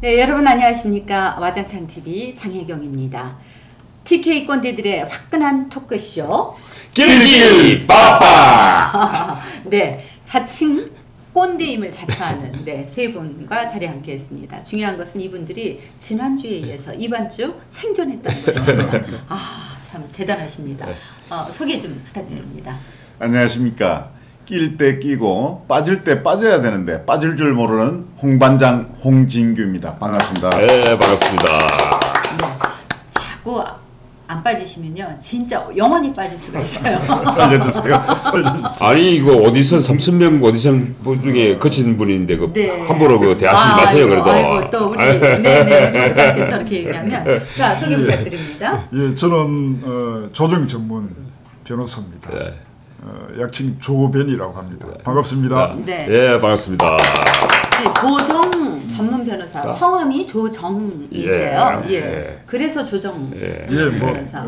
네, 여러분 안녕하십니까. 와장창TV 장혜경입니다. TK 꼰대들의 화끈한 토크쇼 끼리끼리 빠빠. 네, 자칭 꼰대임을 자처하는 세 분과 자리에 함께 했습니다. 중요한 것은 이분들이 지난주에 이어서 이번 주 생존했다는 것입니다. 참 대단하십니다. 소개 좀 부탁드립니다. 안녕하십니까. 낄 때 끼고 빠질 때 빠져야 되는데 빠질 줄 모르는 홍반장 홍진규입니다. 반갑습니다. 네, 반갑습니다. 자꾸 안 빠지시면요 진짜 영원히 빠질 수가 있어요. 살려주세요. 아니 이거 오디션 3,000명 오디션 중에 거친 분인데 함부로 대하시지 마세요. 그래도. 아이고 또 우리 조장께서 이렇게 얘기하면 자 소개 부탁드립니다. 예, 저는 조정 전문 변호사입니다. 네. 약칭 조변이라고 합니다. 반갑습니다. 네, 반갑습니다. 조정 전문 변호사, 성함이 조정이세요. 그래서 조정 변호사.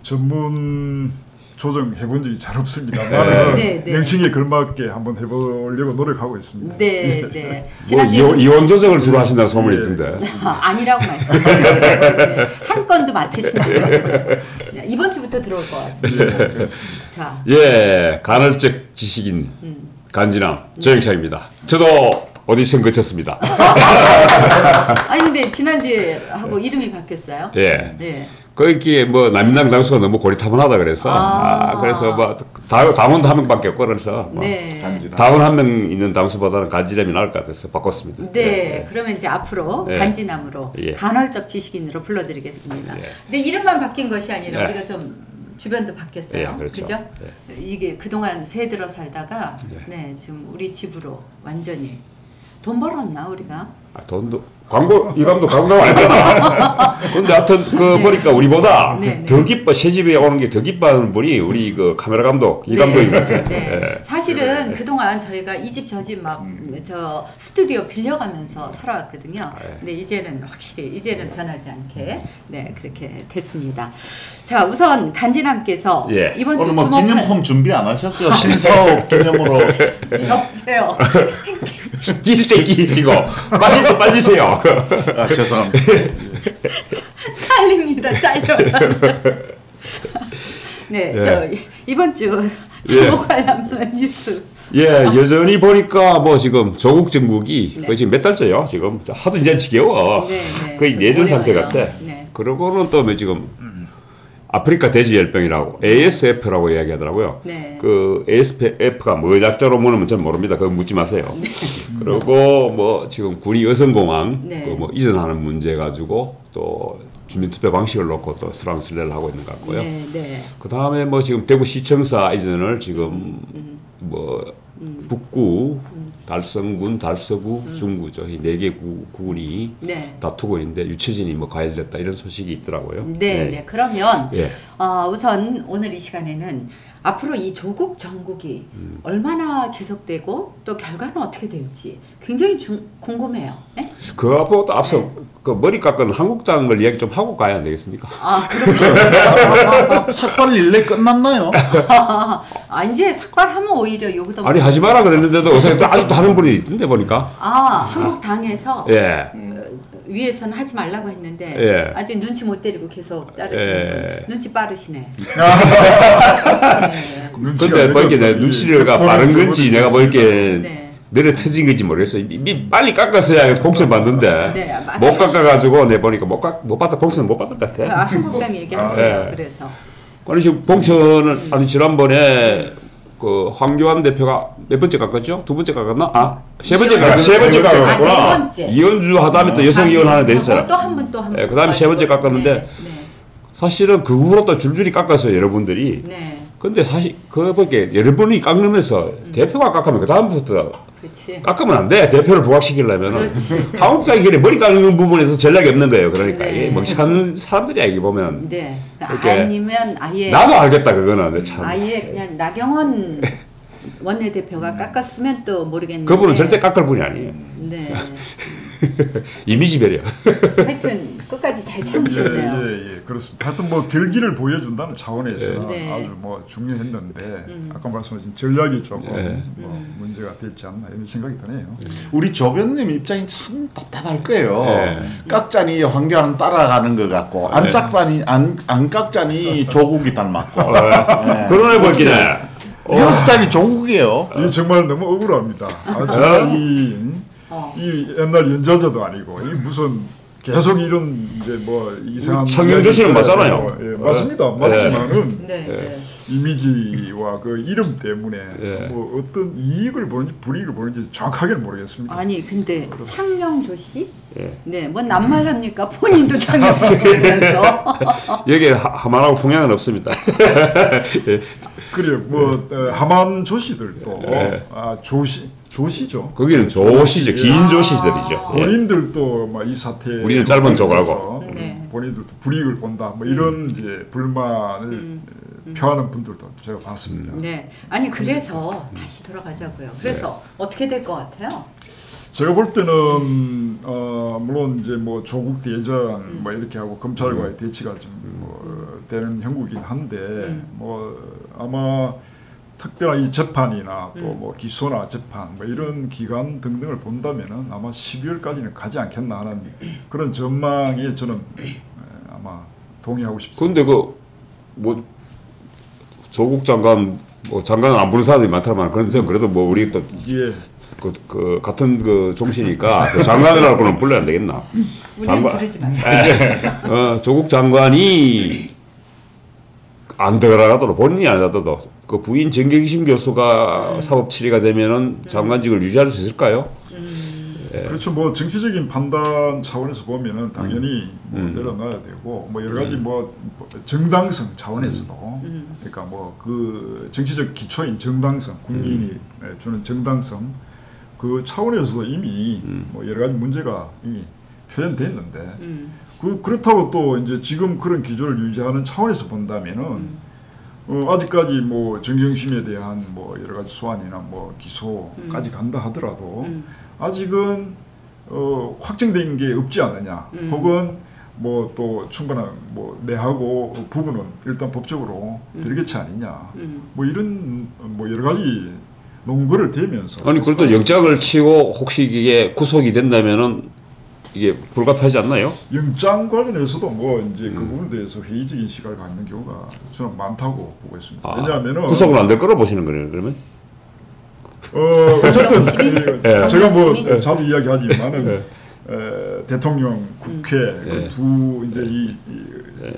전문 조정 해본 적이 잘 없습니다. 나는 명칭에 걸맞게 한번 해보려고 노력하고 있습니다. 뭐 이혼 조정을 주로 하신다는 소문이 있던데. 아니라고 말씀드렸어요. 한 건도 맡으신다고 했어요. 이번 주부터 들어올 것 같습니다. 자, 간헐적 지식인 간지남 조영창입니다. 저도 오디션 거쳤습니다. 아니 근데 지난주에 하고 이름이 바뀌었어요. 거기 뭐 남인당 당수가 너무 고리타분하다 그래서 그래서 뭐 당원도 한 명밖에 없고 그래서 당원 한 명 있는 당수보다는 간지남이 나을 것 같아서 바꿨습니다. 그러면 이제 앞으로 간지남으로 간헐적 지식인으로 불러드리겠습니다. 근데 이름만 바뀐 것이 아니라 우리가 좀 주변도 바뀌었어요. 그렇죠? 이게 그동안 새 들어 살다가 지금 우리 집으로 완전히 돈 벌었나 우리가? 돈도 이 감독 광고 안 했잖아. 근데 하여튼 보니까 우리보다 더 기뻐 새 집에 오는 게 더 기뻐하는 분이 우리 그 카메라 감독 이 감독인 것 같아. 사실은 그동안 저희가 이 집 저 집 막 저 스튜디오 빌려가면서 살아왔거든요. 근데 이제는 확실히 이제는 변하지 않게 그렇게 됐습니다. 자 우선 간지남께서 이번 주 오늘 뭐 기념품 준비 안 하셨어요? 신사업 기념으로. 여보세요. 낄 때 끼시고 빠질 때 빠지세요. 죄송합니다. 잘립니다. 잘려요. 저 이번 주 주목할 만한 뉴스. 여전히 보니까 뭐 지금 조국 정국이 거의 지금 몇 달째요. 지금 하도 이제 지겨워. 거의 내전 상태 같아. 그러고는 또 뭐 지금 아프리카 돼지열병이라고 ASF라고 이야기하더라고요. 그 ASF가 뭐 작자로 물으면 전 모릅니다. 그거 묻지 마세요. 그리고 뭐 지금 군이 여성공항 뭐 이전하는 문제 가지고 또 주민투표 방식을 놓고 또 스랑슬레를 하고 있는 것 같고요. 그 다음에 뭐 지금 대구시청사 이전을 지금 뭐 북구, 달성군, 달서구, 중구죠. 이 4개 구군이 다투고 있는데 유처진이 뭐 가해졌다 이런 소식이 있더라고요. 그러면 우선 오늘 이 시간에는 앞으로 이 조국 정국이 얼마나 계속되고 또 결과는 어떻게 될지 굉장히 궁금해요. 그거보다 앞서 그 머리 깎은 한국당을 이야기 좀 하고 가야 안 되겠습니까? 그렇죠. 삭발 일례 끝났나요? 이제 삭발하면 오히려 여기다 아니 하지 마라 그랬는데도 아직도 하는 분이 있던데 보니까. 한국당에서 위에서는 하지 말라고 했는데 아직 눈치 못 때리고 계속 자르시는 눈치 빠르시네. 근데 보니까 눈치가 빠른 건지 내가 보니까 내려 터진 건지 모르겠어. 빨리 깎았어야 공천 받는데 못 깎아가지고 내 보니까 못 받아 공천 못 받을 것 같아. 한국당 얘기하세요. 그래서 아니 지금 공천은 지난번에 그 황교안 대표가 몇 번째 깎았죠? 두 번째 깎았나? 세 번째 깎았구나. 이현주 하다음에 또 여성 의원 하나 돼 있어요. 또 한 번. 그 다음에 세 번째 깎았는데 사실은 그 후로 또 줄줄이 깎았어요 여러분들이. 근데 사실 그밖에 여러분이 깎으면서 대표가 깎으면 그 다음부터 깎으면 안 돼. 대표를 부각시키려면 한국당이 그래 머리 깎는 부분에서 전략이 없는 거예요. 그러니까 이게 멍청한 사람들이야 이게 보면. 아니면 아예 나도 알겠다 그거는 참. 아예 그냥 나경원 원내대표가 깎았으면 또 모르겠는데. 그분은 절대 깎을 분이 아니에요. 이미지 배려. 하여튼 끝까지 잘 참으셨네요. 예, 그렇습니다. 하여튼 뭐 결기를 보여준다는 차원에서 네. 아주 뭐 중요했는데 아까 말씀하신 전략이 조금 뭐 문제가 됐지 않나 이런 생각이 드네요. 우리 조변님 입장이 참 답답할 거예요. 깍자니 황교안 따라가는 것 같고 안 짝자니 안 깍자니 조국이 닮았고. 그러네 보기네. 이런 스타일이 조국이에요. 이게 정말 너무 억울합니다. 이 옛날 연좌제도 아니고 이 무슨 계속 이런 이제 뭐 이상한 청명조 씨는 맞잖아요. 예, 맞습니다. 맞지만은 이미지와 그 이름 때문에 뭐 어떤 이익을 보는지 불이익을 보는지 정확하게는 모르겠습니다. 아니 근데 창녕조 씨? 네, 뭐 낱말합니까? 본인도 창녕조 씨면서 여기에 하만하고 풍향은 없습니다. 그래요. 뭐 하만 조씨들도 조시죠. 거기는 조시죠. 긴 조시들이죠. 본인들도 뭐 이 사태 우리는 짧은 조가고 본인들도 불이익을 본다. 뭐 이런 이제 불만을 표하는 분들도 제가 봤습니다. 네. 아니 그래서 다시 돌아가자고요. 그래서 어떻게 될 것 같아요? 제가 볼 때는 물론 이제 뭐 조국 대전 뭐 이렇게 하고 검찰과의 대치가 좀 뭐 되는 형국이긴 한데 뭐 아마 특별한 이 재판이나 또 뭐 기소나 재판 뭐 이런 기간 등등을 본다면은 아마 12월까지는 가지 않겠나 하는 그런 전망에 저는 아마 동의하고 싶습니다. 그런데 뭐 조국 장관 뭐 장관은 안 부르는 사람들이 많다만 그래도 뭐 우리 또 그 같은 그 종시니까 그 장관이라고는 불러야 안 되겠나? 우리는 부르지 마세요. 조국 장관이 안 들어가더라도 본인이 아니라도 그 부인 정경심 교수가 사법 처리가 되면은 장관직을 유지할 수 있을까요? 그렇죠. 뭐 정치적인 판단 차원에서 보면은 당연히 뭐 내려놔야 되고 뭐 여러 가지 뭐 정당성 차원에서도 그러니까 뭐 그 정치적 기초인 정당성 국민이 주는 정당성 그 차원에서도 이미 뭐 여러 가지 문제가 이미 표현됐는데 그렇다고 또 이제 지금 그런 기조를 유지하는 차원에서 본다면은 아직까지 뭐 정경심에 대한 뭐 여러 가지 소환이나 뭐 기소까지 간다 하더라도 아직은 확정된 게 없지 않느냐 혹은 뭐 또 충분한 뭐 내하고 부분은 일단 법적으로 별개치 아니냐 뭐 이런 뭐 여러 가지 논거를 대면서 아니 그래도 영장을 치고 혹시 이게 구속이 된다면은 이게 불가피하지 않나요? 영장 관련해서도 뭐 이제 그 부분에 대해서 회의적인 시각을 갖는 경우가 저는 많다고 보고 있습니다. 왜냐하면은 구속은 안 될 거로 보시는 거네요, 그러면? 어쨌든 제가 뭐 자주 이야기하지만은 대통령, 국회 두 이제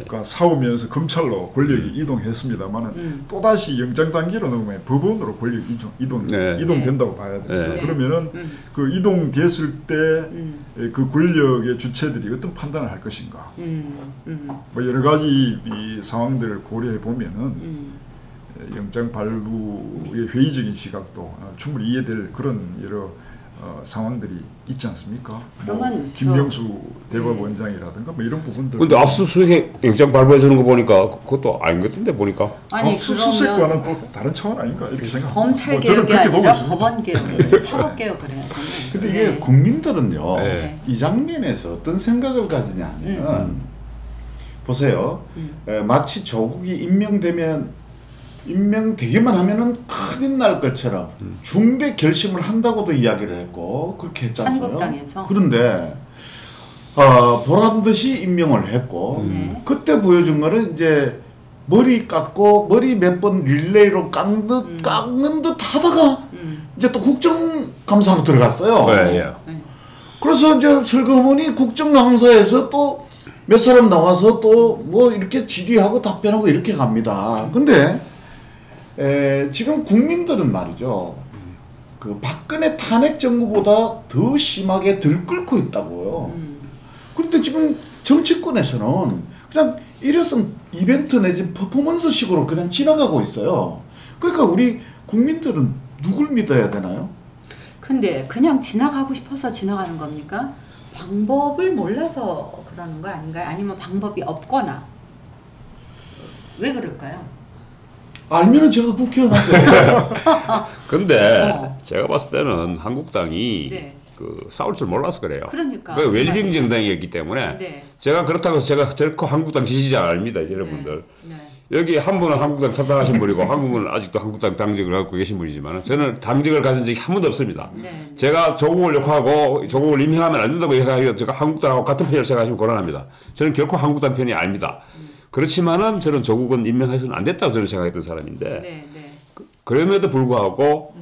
가 싸우면서 검찰로 권력이 이동했습니다만은 또 다시 영장 단계로 넘으면 법원으로 권력 이동된다고 봐야 됩니다. 그러면은 그 이동됐을 때 그 권력의 주체들이 어떤 판단을 할 것인가, 뭐 여러 가지 이 상황들을 고려해 보면은 영장 발부의 회의적인 시각도 충분히 이해될 그런 여러 상황들이 있지 않습니까? 뭐 김명수 대법원장이라든가 뭐 이런 부분들. 근데 압수수색 영장 발부해주는 거 보니까 그것도 아닌 것 같은데 보니까. 아니 압수수색과는 또 다른 차원 아닌가 이렇게 생각합니다. 검찰 개혁이 아니라 법원 개혁, 사법 개혁을 해야 근데 이게 국민들은요 이 장면에서 어떤 생각을 가지냐면 보세요. 마치 조국이 임명되기만 하면은 큰일 날 것처럼 중대 결심을 한다고도 이야기를 했고 그렇게 했잖아요. 한국당에서. 그런데 보란 듯이 임명을 했고 그때 보여준 거는 이제 머리 깎고 머리 몇 번 릴레이로 깎는 듯 하다가 이제 또 국정감사로 들어갔어요. 그래서 이제 슬그머니 국정감사에서 또 몇 사람 나와서 또 뭐 이렇게 질의하고 답변하고 이렇게 갑니다. 근데 지금 국민들은 말이죠. 그 박근혜 탄핵 정부보다 더 심하게 들끓고 있다고요. 그런데 지금 정치권에서는 그냥 일회성 이벤트 내지 퍼포먼스식으로 그냥 지나가고 있어요. 그러니까 우리 국민들은 누굴 믿어야 되나요? 근데 그냥 지나가고 싶어서 지나가는 겁니까? 방법을 몰라서 그러는 거 아닌가요? 아니면 방법이 없거나 왜 그럴까요? 알면은 제가 국회의원 할게요. 근데 제가 봤을 때는 한국당이 싸울 줄 몰라서 그래요. 그러니까. 그 웰빙 정당이었기 때문에 네. 제가 그렇다고 해서 제가 결코 한국당 지지자 아닙니다, 여러분들. 네. 네. 여기 한 분은 한국당 탈당하신 분이고 한 분은 아직도 한국당 당직을 갖고 계신 분이지만 저는 당직을 가진 적이 한 번도 없습니다. 네. 제가 조국을 욕하고 조국을 임명하면 안 된다고 얘기하고 제가 한국당하고 같은 편을 생각하시면 곤란합니다. 저는 결코 한국당 편이 아닙니다. 그렇지만은 저는 조국은 임명해서는 안 됐다고 저는 생각했던 사람인데 네, 네. 그럼에도 불구하고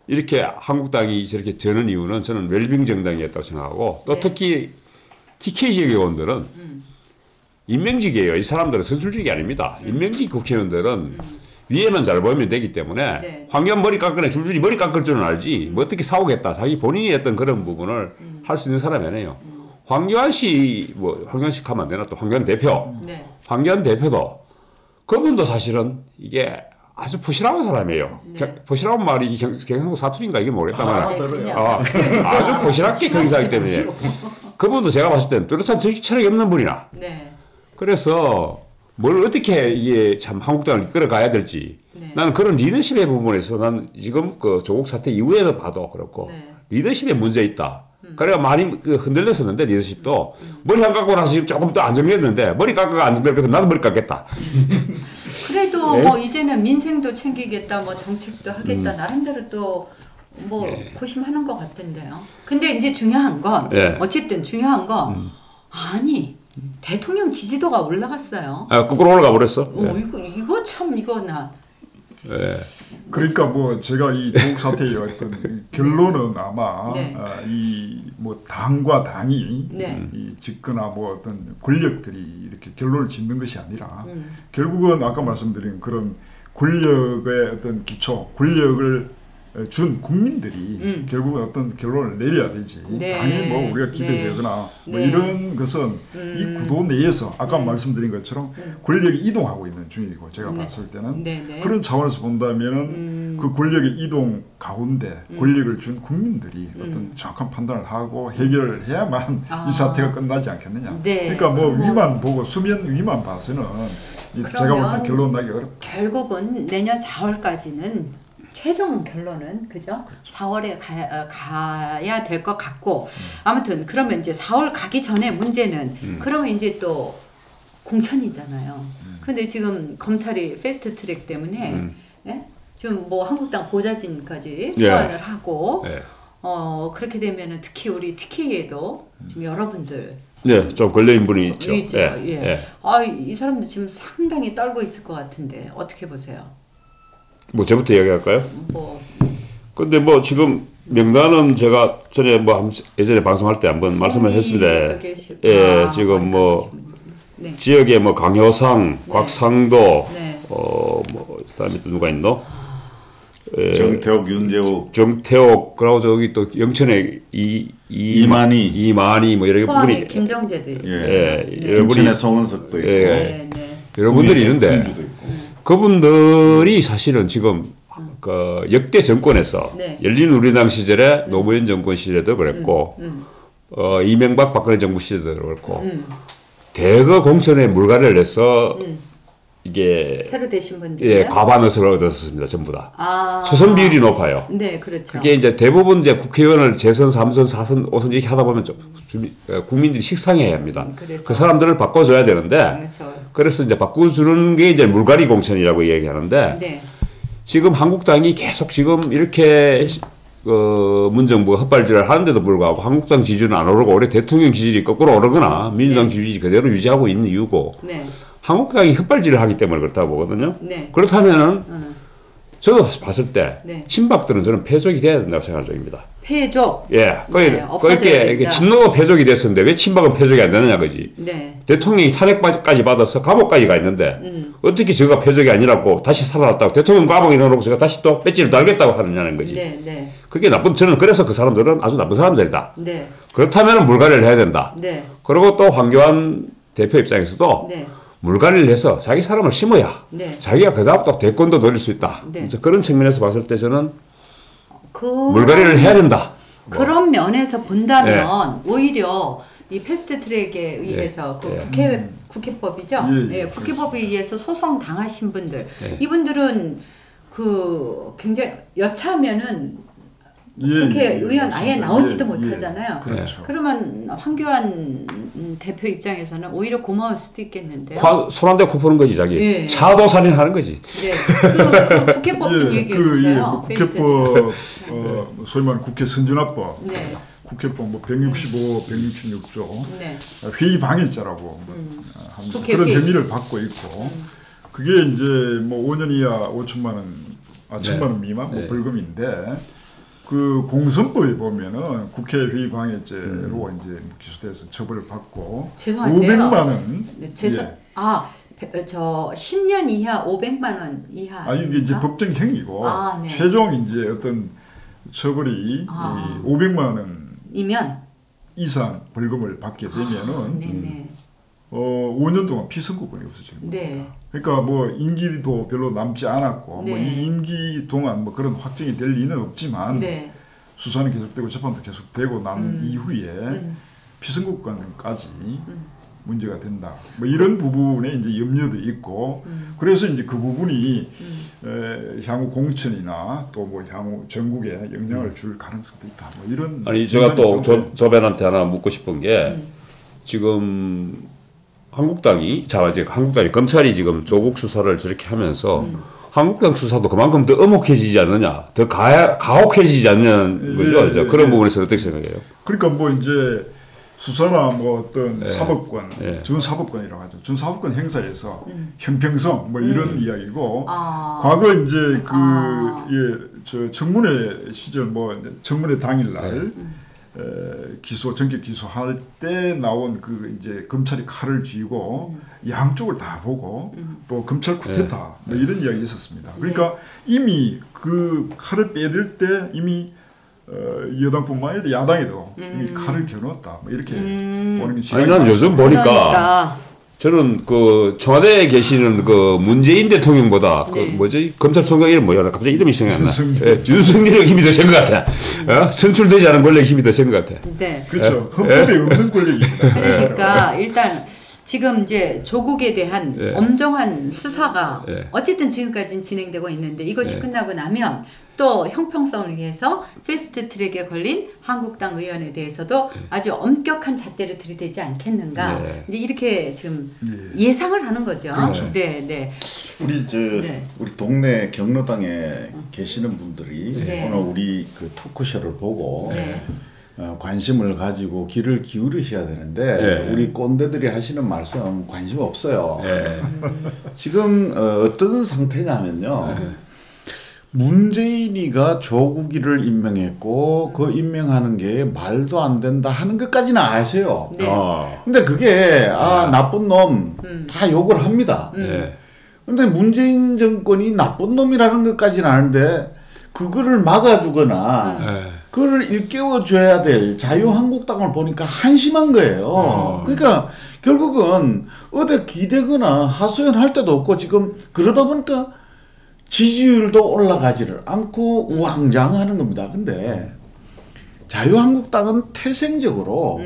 이렇게 한국당이 저렇게 저는 이유는 저는 웰빙 정당이었다고 생각하고 또 네. 특히 TK 지역 의원들은 임명직이에요. 이 사람들은 선출직이 아닙니다. 임명직 국회의원들은 위에만 잘 보이면 되기 때문에 네. 황교안 머리 깎거나 줄줄이 머리 깎을 줄은 알지 뭐 어떻게 사오겠다. 자기 본인이 했던 그런 부분을 할 수 있는 사람이 아니에요. 황교안 씨, 뭐 황교안 씨 하면 안 되나 또 황교안 대표. 네. 황교안 대표도 그분도 사실은 이게 아주 부실한 사람이에요. 네. 부실한 말이 경상도 사투리인가 이게 모르겠다만 아주 부실하게 경상하기 때문에 그분도 제가 봤을 때는 뚜렷한 정치 철학이 없는 분이나 네. 그래서 뭘 어떻게 이게 참 한국당을 이끌어가야 될지 네. 나는 그런 리더십의 부분에서 난 지금 그 조국 사태 이후에도 봐도 그렇고 네. 리더십에 문제 있다. 그래가 많이 흔들렸었는데 리더십도 머리 안 깎고 나서 지금 조금 더 안정됐는데 머리 깎아가 안정될 것 같으면 나도 머리 깎겠다. 그래도 네. 뭐 이제는 민생도 챙기겠다, 뭐 정책도 하겠다 나름대로 또 뭐 고심하는 것 같은데요. 근데 이제 중요한 건 어쨌든 중요한 건 아니. 대통령 지지도가 올라갔어요. 아, 거꾸로 올라가 버렸어. 이거 참 이거 나. 네. 그러니까 뭐 제가 이 조국 사태의 어떤 결론은 아마 네. 이 뭐 당과 당이 네. 이 집거나 뭐 어떤 권력들이 이렇게 결론을 짓는 것이 아니라 결국은 아까 말씀드린 그런 권력의 어떤 기초, 권력을 준 국민들이 결국은 어떤 결론을 내려야 되지. 네. 당연히 뭐 우리가 기대되거나 뭐 네. 이런 것은 이 구도 내에서 아까 말씀드린 것처럼 권력이 이동하고 있는 중이고 제가 봤을 때는 그런 차원에서 본다면은 그 권력의 이동 가운데 권력을 준 국민들이 어떤 정확한 판단을 하고 해결을 해야만 이 사태가 끝나지 않겠느냐. 네. 그러니까 뭐 위만 보고 수면 위만 봐서는 제가 볼 때 결론 나기 어렵다. 결국은 내년 4월까지는 최종 결론은 그죠? 4월에 가야 될 것 같고 아무튼 그러면 이제 4월 가기 전에 문제는 그러면 이제 또 공천이잖아요. 근데 지금 검찰이 패스트트랙 때문에 예? 지금 뭐 한국당 보좌진까지 소환을 하고 그렇게 되면은 특히 우리 TK에도 지금 여러분들 좀 걸려있는 분이 있죠. 아, 이 사람들 지금 상당히 떨고 있을 것 같은데 어떻게 보세요? 뭐 저부터 이야기할까요? 근데 뭐 지금 명단은 제가 전에 뭐 예전에 방송할 때 한번 말씀을 했습니다. 지금 뭐 지역에 뭐 강효상, 곽상도, 뭐 그다음에 또 누가 있노? 정태욱, 윤재욱, 그리고 저기 또 영천에 이만희 뭐 여러 분이 김정재도 있어요. 김천에 송은석도 있고 여러분들이 있는데. 그분들이 사실은 지금 그 역대 정권에서 열린우리당 시절에 노무현 정권 시절에도 그랬고 이명박 박근혜 정부 시절에도 그렇고 대거 공천에 물갈이를 해서 이게 새로 되신 분들 과반 의석을 얻었습니다. 전부 다. 수선 비율이 높아요. 네, 그렇죠. 그게 이제 대부분 이제 국회의원을 재선, 3선, 4선, 5선 이렇게 하다 보면 좀 국민들이 식상해야 합니다. 그 사람들을 바꿔줘야 되는데 그래서 이제 바꿔주는 게 이제 물갈이 공천이라고 얘기하는데 지금 한국당이 계속 지금 이렇게 문정부가 헛발질을 하는데도 불구하고 한국당 지지율은 안 오르고 올해 대통령 지지율이 거꾸로 오르거나 민주당 지지율이 그대로 유지하고 있는 이유고 한국당이 헛발질을 하기 때문에 그렇다고 보거든요. 그렇다면은 저도 봤을 때 친박들은 저는 패족이 돼야 된다고 생각하는 쪽입니다. 패족? 그렇게 친노가 패족이 됐었는데 왜 친박은 패족이 안 되느냐 그지. 대통령이 탄핵까지 받아서 감옥까지 가 있는데 어떻게 저가 패족이 아니라고 다시 살아났다고 대통령 감옥에 넣어놓고 제가 다시 또 배지를 달겠다고 하느냐는 거지. 그게 저는 그래서 그 사람들은 아주 나쁜 사람들이다. 그렇다면 물갈이를 해야 된다. 그리고 또 황교안 대표 입장에서도 물갈이를 해서 자기 사람을 심어야 자기가 그다음부터 대권도 노릴 수 있다. 그래서 그런 측면에서 봤을 때 저는 물갈이를 해야 된다. 그런 면에서 본다면 오히려 이 패스트트랙에 의해서 그 국회법이죠. 국회법에 의해서 소송 당하신 분들 이분들은 그 굉장히 여차하면은 국회의원 아예 나오지도 못하잖아요. 그렇죠. 그러면 황교안 대표 입장에서는 오히려 고마울 수도 있겠는데요. 손 한 대 코 푸는 거지 자기. 차도 살인하는 거지. 네. 그 국회법 좀 얘기해 주세요. 국회법 소위 말하는 국회 선진화법. 네. 국회법 뭐 165, 166조 회의 방해죄라고 그런 혐의를 받고 있고 그게 이제 뭐 5년 이하 5천만 원, 1천만 원 미만 뭐 벌금인데 그 공선법에 보면은 국회 회의 방해죄로 이제 기소돼서 처벌을 받고 죄송한데요. 500만 원. 저 10년 이하 500만 원 이하. 아니 이게 이제 법정 행위고 최종 이제 어떤 처벌이 500만 원 이면 이상 벌금을 받게 되면은 5년 동안 피선고권이 없어집니다. 그러니까 뭐 임기도 별로 남지 않았고 뭐 이 임기 동안 뭐 그런 확정이 될 리는 없지만 수사는 계속되고 재판도 계속되고 난 이후에 피선고권까지 문제가 된다. 뭐 이런 부분에 이제 염려도 있고 그래서 이제 그 부분이 향후 공천이나 또 뭐 향후 전국에 영향을 줄 가능성도 있다. 뭐 이런 아니 제가 또 조변한테 하나 묻고 싶은 게 지금 한국당이 검찰이 지금 조국 수사를 저렇게 하면서 한국당 수사도 그만큼 더 엄혹해지지 않느냐, 더 가혹해지지 않는 거죠. 그런 부분에서 어떻게 생각해요? 그러니까 뭐 이제 수사나 뭐 어떤 사법권, 준사법권이라고 하죠. 준사법권 행사에서 형평성 뭐 이런 이야기고 과거 이제 저 청문회 시절 뭐 청문회 당일날 전격 기소할 때 나온 그 이제 검찰이 칼을 쥐고 양쪽을 다 보고 또 검찰 쿠데타 뭐 이런 이야기 있었습니다. 그러니까 이미 그 칼을 빼들 때 이미 여당뿐만 아니라 야당에도 이미 칼을 겨눴다. 뭐 이렇게 보는 게 아니 난 요즘 보니까 저는 그 청와대에 계시는 그 문재인 대통령보다 그 뭐지 검찰총장 이름 뭐야? 갑자기 이름이 생각이 안 나. 윤석열의 힘이 더 센 것 같아. 선출되지 않은 권력의 힘이 더 센 것 같아. 네. 그렇죠. 헌법에 없는 권력입니다. 그러니까 일단 지금 이제 조국에 대한 엄정한 수사가 어쨌든 지금까지는 진행되고 있는데 이것이 끝나고 나면 또 형평성을 위해서 패스트트랙에 걸린 한국당 의원에 대해서도 아주 엄격한 잣대를 들이대지 않겠는가 이제 이렇게 지금 예상을 하는 거죠. 그렇죠. 네. 우리 동네 경로당에 계시는 분들이 오늘 우리 그 토크쇼를 보고 관심을 가지고 귀를 기울이셔야 되는데 우리 꼰대들이 하시는 말씀 관심 없어요. 지금 어떤 상태냐면요. 문재인이가 조국이를 임명했고 그 임명하는 게 말도 안 된다 하는 것까지는 아세요. 근데 그게 나쁜 놈 다 욕을 합니다. 근데 문재인 정권이 나쁜 놈이라는 것까지는 아는데 그거를 막아주거나 그거를 일깨워줘야 될 자유한국당을 보니까 한심한 거예요. 그러니까 결국은 어디 기대거나 하소연할 때도 없고 지금 그러다 보니까 지지율도 올라가지를 않고 우왕좌왕하는 겁니다. 근데 자유한국당은 태생적으로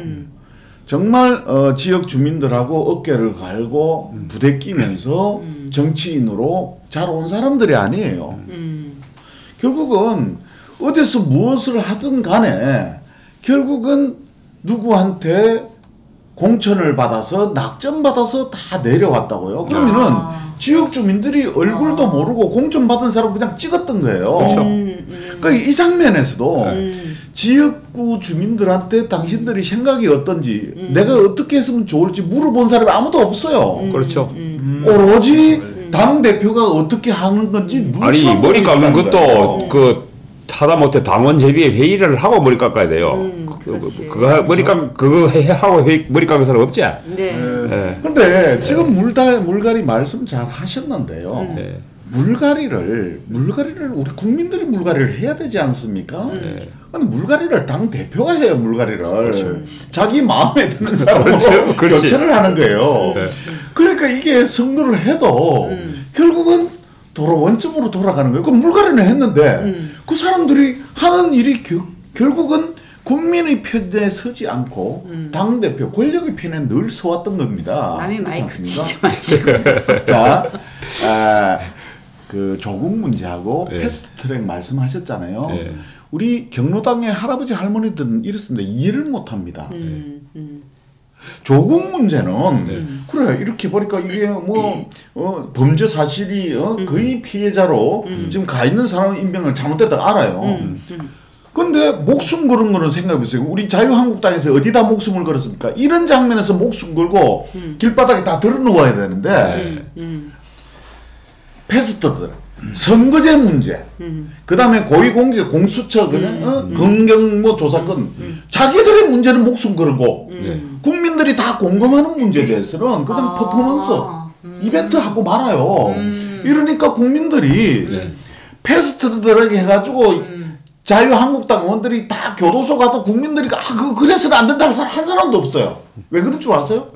정말 지역 주민들하고 어깨를 갈고 부대끼면서 정치인으로 잘 온 사람들이 아니에요. 결국은 어디서 무엇을 하든 간에 결국은 누구한테 공천을 받아서 낙점받아서 다 내려왔다고요. 그러면은 지역 주민들이 얼굴도 모르고 공천 받은 사람 그냥 찍었던 거예요. 그러니까 이 장면에서도 지역구 주민들한테 당신들이 생각이 어떤지 내가 어떻게 했으면 좋을지 물어본 사람이 아무도 없어요. 그렇죠. 오로지 당 대표가 어떻게 하는 건지 아니 머리 깎는 것도 그 하다못해 당원 제비에 회의를 하고 머리 깎아야 돼요. 그거 머리 그거 하고 머리 깎은 사람 없지? 근데 지금 물갈이 말씀 잘 하셨는데요. 물갈이를 우리 국민들이 물갈이를 해야 되지 않습니까? 근데 물갈이를 당 대표가 해요. 물갈이를 자기 마음에 드는 사람으로 교체를 하는 거예요. 그러니까 이게 선거를 해도 결국은 원점으로 돌아가는 거예요. 그 물갈이는 했는데 그 사람들이 하는 일이 결국은 국민의 편에 서지 않고 당대표 권력의 편에 늘 서왔던 겁니다. 남이 마이크 치지 마시고. 자, 그 조국 문제하고 패스트트랙 말씀하셨잖아요. 우리 경로당의 할아버지 할머니들은 이렇습니다. 이해를 못합니다. 조국 문제는 그래 이렇게 보니까 이게 뭐 범죄 사실이 거의 피해자로 지금 가 있는 사람 인명을 잘못됐다고 알아요. 근데 목숨 걸은 거는 생각해보세요. 우리 자유한국당에서 어디다 목숨을 걸었습니까? 이런 장면에서 목숨 걸고 길바닥에 다 들어누워야 되는데 패스트들 선거제 문제 그 다음에 고위공직 공수처 검경 뭐 조사건 자기들의 문제는 목숨 걸고 국민들이 다 공감하는 문제에 대해서는 그냥 퍼포먼스 이벤트 하고 말아요. 이러니까 국민들이 패스트들에게 해가지고 자유한국당 의원들이 다 교도소 가도 국민들이 그래서는 안 된다 할 사람 한 사람도 없어요. 왜 그런 줄 아세요?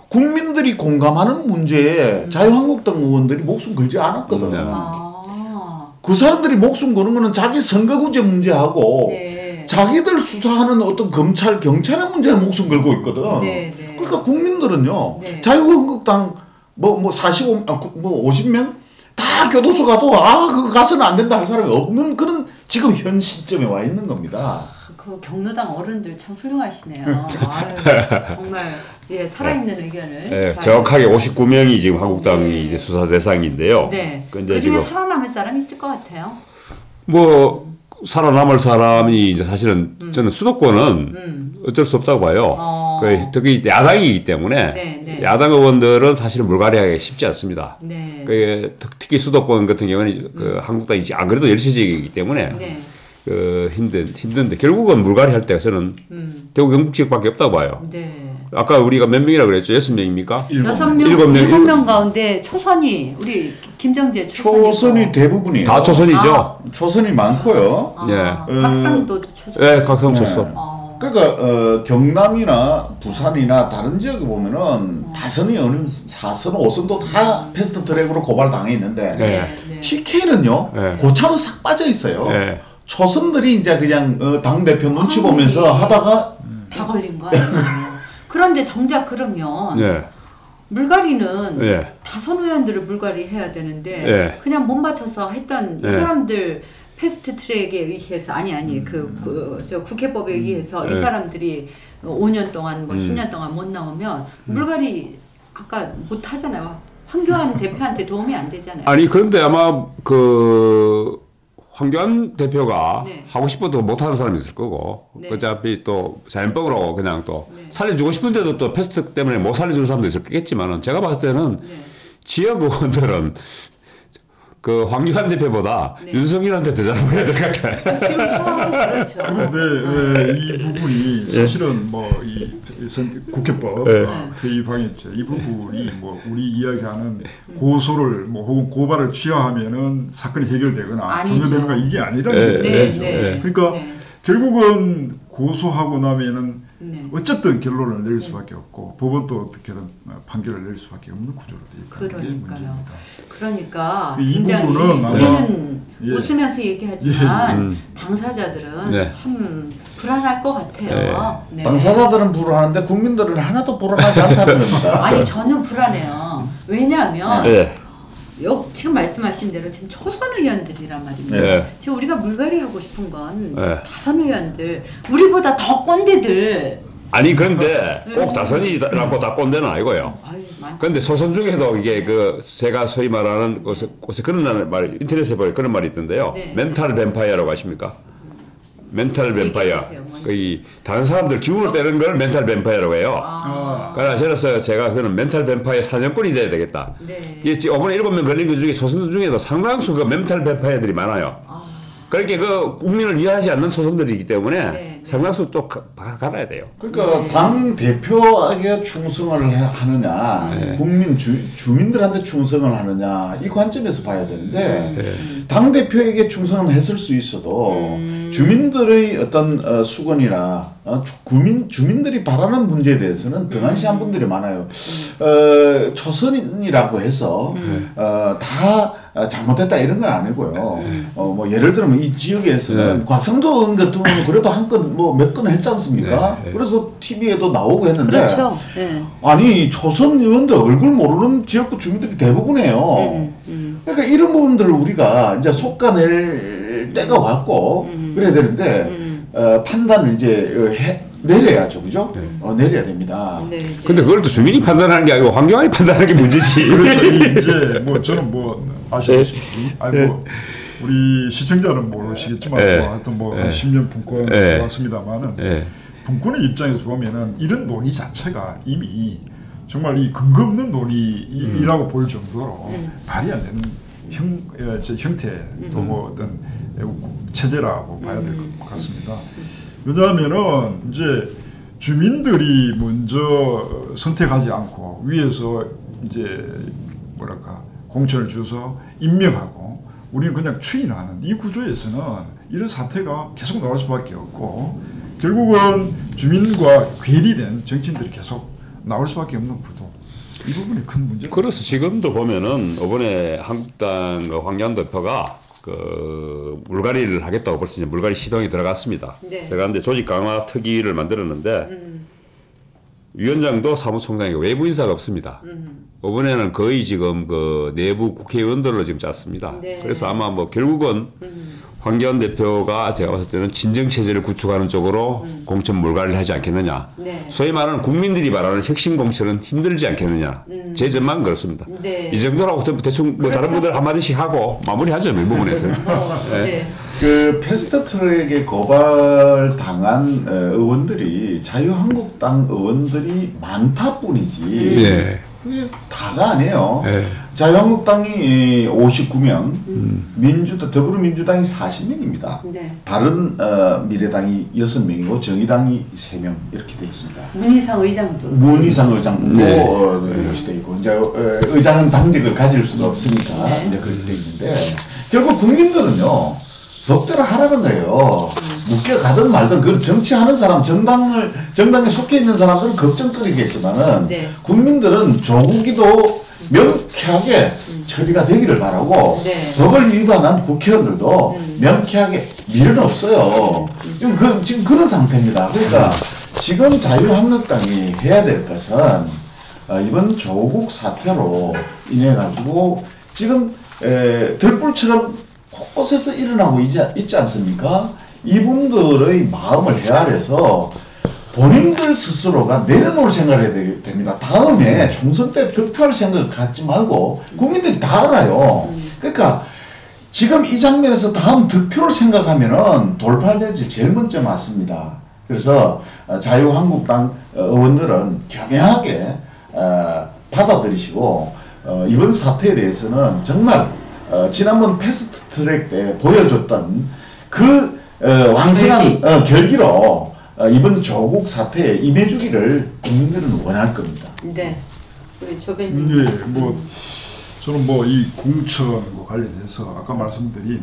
국민들이 공감하는 문제에 자유한국당 의원들이 목숨 걸지 않았거든. 그 사람들이 목숨 거는 거는 자기 선거구제 문제하고 자기들 수사하는 어떤 검찰, 경찰의 문제에 목숨 걸고 있거든. 그러니까 국민들은요, 자유한국당 뭐 50명? 다 교도소 가도 그거 가서는 안 된다 할 사람이 없는 그런 지금 현 시점에 와 있는 겁니다. 그 경로당 어른들 참 훌륭하시네요. 아유, 정말 살아있는 의견을 정확하게 59명이 지금 한국당이 이제 수사 대상인데요. 그중에 살아남을 사람이 있을 것 같아요. 뭐 살아남을 사람이 이제 사실은 저는 수도권은 어쩔 수 없다고 봐요. 특히 야당이기 때문에 야당 의원들은 사실은 물갈이하기 쉽지 않습니다. 특히 수도권 같은 경우는 그 한국당이 안 그래도 열세지이기 때문에 힘든데 결국은 물갈이할 때가 저는 대구 경북 지역밖에 없다고 봐요. 아까 우리가 몇 명이라고 그랬죠? 6명입니까? 7명 가운데 초선이 우리 김정재 초선이 대부분이에요. 다 초선이죠. 초선이 많고요. 각상도 초선. 각상 초선. 그러니까 경남이나 부산이나 다른 지역에 보면은 다선이 아니면 4선, 5선도 다 패스트 트랙으로 고발 당해 있는데 TK는요 고참은 싹 빠져 있어요. 초선들이 이제 그냥 당 대표 눈치 보면서 하다가 다 걸린 거야. 그런데 정작 그러면 물갈이는 다선 의원들을 물갈이해야 되는데 그냥 못 맞춰서 했던 이 사람들 패스트 트랙에 의해서 저 국회법에 의해서 이 사람들이 5년 동안 뭐 10년 동안 못 나오면 물갈이 아까 못 하잖아요. 황교안 대표한테 도움이 안 되잖아요. 아니 그런데 아마 그 황교안 대표가 하고 싶어도 못하는 사람이 있을 거고 어차피 또 자연법으로 그냥 또 살려주고 싶은데도 또 패스트 때문에 못 살려주는 사람도 있겠지만은 제가 봤을 때는 지역 의원들은 그 황교안 대표보다 윤석열한테 더 잘 보여야 될 것 같아요. 그렇죠. 그런데 이 부분이 사실은 뭐 이 국회법 회의방했죠. 이 부분이 뭐 우리 이야기하는 고소를 뭐 혹은 고발을 취하하면은 사건이 해결되거나 종료되는가 이게 아니라는 거죠. 그러니까 결국은 고소하고 나면은 어쨌든 결론을 내릴 수밖에 없고 법원도 어떻게든 판결을 내릴 수밖에 없는 구조로 되어 있는 게 문제입니다. 그러니까 굉장히 우리는 웃으면서 얘기하지만 당사자들은 참 불안할 것 같아요. 당사자들은 불안한데 국민들은 하나도 불안하지 않다는 겁니다. 아니 저는 불안해요. 왜냐하면 지금 말씀하신 대로 지금 초선 의원들이란 말입니다. 지금 우리가 물갈이하고 싶은 건 다선 의원들, 우리보다 더 꼰대들. 아니 그런데 꼭 다선이라고 다 꼰대는 아니고요. 그런데 소선 중에도 이게 제가 소위 말하는 곳에 그런 말 인터넷에 보면 그런 말이 있던데요. 멘탈 뱀파이어라고 아십니까? 멘탈 뱀파이어. 다른 사람들 기운을 빼는 걸 멘탈 뱀파이어라고 해요. 그래서 제가 그는 멘탈 뱀파이어 사냥꾼이 돼야 되겠다. 이게 이번에 7명 걸린 것 중에 소선들 중에도 상당수 멘탈 뱀파이어들이 많아요. 그렇게 국민을 이해하지 않는 소선들이기 때문에 상당수 또 갈아야 돼요. 그러니까 당 대표에게 충성을 하느냐, 국민 주민들한테 충성을 하느냐 이 관점에서 봐야 되는데 당 대표에게 충성은 했을 수 있어도 주민들의 어떤 수건이나 주민들이 바라는 문제에 대해서는 등한시한 분들이 많아요. 초선이라고 해서 다 잘못했다 이런 건 아니고요. 뭐 예를 들면 이 지역에서는 곽상도 의원 같은 경우는 그래도 한 건 뭐 몇 건 했지 않습니까? 그래서 TV에도 나오고 했는데 그렇죠. 아니 초선 의원들 얼굴 모르는 지역구 주민들이 대부분이에요. 그러니까 이런 부분들을 우리가 이제 속가낼 될 때가 왔고 그래야 되는데 판단을 이제 내려야죠, 그죠? 내려야 됩니다. 네. 근데 그걸 또 주민이 판단하는 게 아니고 환경이 판단하는 게 문제지. 그렇죠. 이제 뭐 저는 뭐 아시다시피 아니 뭐 우리 시청자는 모르시겠지만 하여튼 뭐 10년 분권 왔습니다만은 분권의 입장에서 보면은 이런 논의 자체가 이미 정말 이 근거 없는 논의라고 볼 정도로 말이 안 되는 형태 또 뭐 어떤 체제라고 봐야 될 것 같습니다. 왜냐하면은 이제 주민들이 먼저 선택하지 않고 위에서 이제 뭐랄까 공천을 주서 임명하고 우리는 그냥 추인하는 이 구조에서는 이런 사태가 계속 나올 수밖에 없고 결국은 주민과 괴리된 정치인들이 계속 나올 수밖에 없는 구도. 이 부분이 큰 문제입니다. 그래서 지금도 보면은 이번에 한국당과 황교안 대표가 그 물갈이를 하겠다고 벌써 이제 물갈이 시동이 들어갔습니다. 네. 들어갔는데 조직 강화 특위를 만들었는데 위원장도 사무총장이 외부 인사가 없습니다. 이번에는 거의 지금 그 내부 국회의원들로 지금 짰습니다. 네. 그래서 아마 뭐 결국은 황교안 대표가 제가 봤을 때는 진정체제를 구축하는 쪽으로 공천 물갈이를 하지 않겠느냐. 네. 소위 말하는 국민들이 말하는 혁신 공천은 힘들지 않겠느냐. 제 전망은 그렇습니다. 네. 이 정도라고 대충 뭐 그렇죠. 다른 분들 한마디씩 하고 마무리하죠. 이 부분에서. 네. 그 패스트트랙에 고발당한 의원들이 자유한국당 의원들이 많다 뿐이지 그게 다가 아니에요. 네. 자유한국당이 59명, 더불어민주당이 40명입니다. 네. 바른미래당이 6명이고 정의당이 3명 이렇게 돼 있습니다. 문희상 의장도 이렇게 돼 있고 이제 의장은 당직을 가질 수가 없으니까 이제 그렇게 돼 있는데 결국 국민들은요. 법대로 하라는 거예요. 묶여가든 말든 그 정치하는 사람, 정당에 속해 있는 사람들은 걱정거리겠지만은 국민들은 조국이도 명쾌하게 처리가 되기를 바라고 법을 위반한 국회의원들도 명쾌하게 미련 없어요. 지금 그런 상태입니다. 그러니까 지금 자유한국당이 해야 될 것은 이번 조국 사태로 인해 가지고 지금 들불처럼 곳곳에서 일어나고 있지 않습니까? 이분들의 마음을 헤아려서 본인들 스스로가 내려놓을 생각을 해야 됩니다. 다음에 총선 때 득표할 생각을 갖지 말고 국민들이 다 알아요. 그러니까 지금 이 장면에서 다음 득표를 생각하면은 돌파되지 제일 먼저 맞습니다. 그래서 자유한국당 의원들은 겸허하게 받아들이시고 이번 사태에 대해서는 정말 지난번 패스트트랙 때 보여줬던 그 왕성한 결기로 이번 조국 사태에 임해주기를 국민들은 원할 겁니다. 네, 우리 조배님. 네, 뭐 저는 뭐 이 공천과 관련해서 아까 말씀드린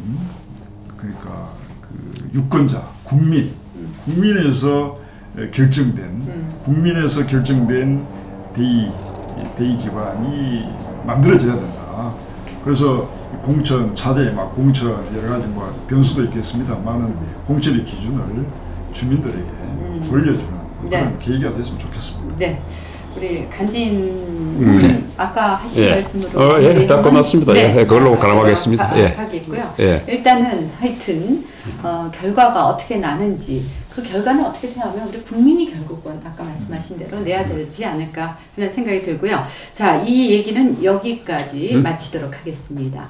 그러니까 그 유권자, 국민에서 결정된 대의 기반이 만들어져야 된다. 그래서 공천 차제, 공천 여러 가지 뭐 변수도 있겠습니다만은 공천의 기준을 주민들에게 돌려주는 그런 계기가 됐으면 좋겠습니다. 네, 우리 간진 아까 하신 말씀으로 다 끝났습니다. 그걸로 가름하겠습니다. 하겠고요. 일단은 하여튼 결과가 어떻게 나는지 그 결과는 어떻게 생각하면 우리 국민이 결국은 아까 말씀하신 대로 내야 되지 않을까 하는 생각이 들고요. 자, 이 얘기는 여기까지 마치도록 하겠습니다.